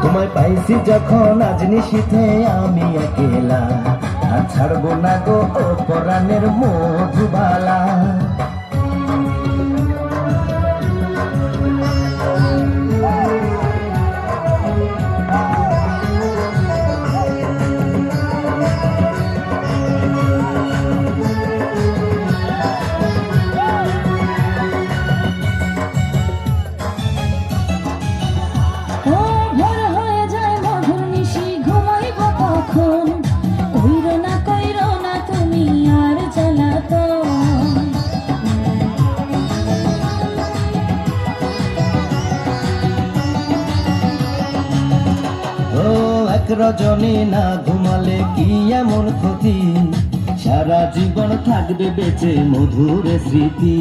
তোমায় পাইছি যখন আজ নিশীথে আমি একেলা, আর ছাড়বো না গো ও পরাণের মধুবালা। রজনী না ঘুমালে কি এমন ক্ষতি, সারা জীবন থাকবে বেঁচে মধুর স্মৃতি।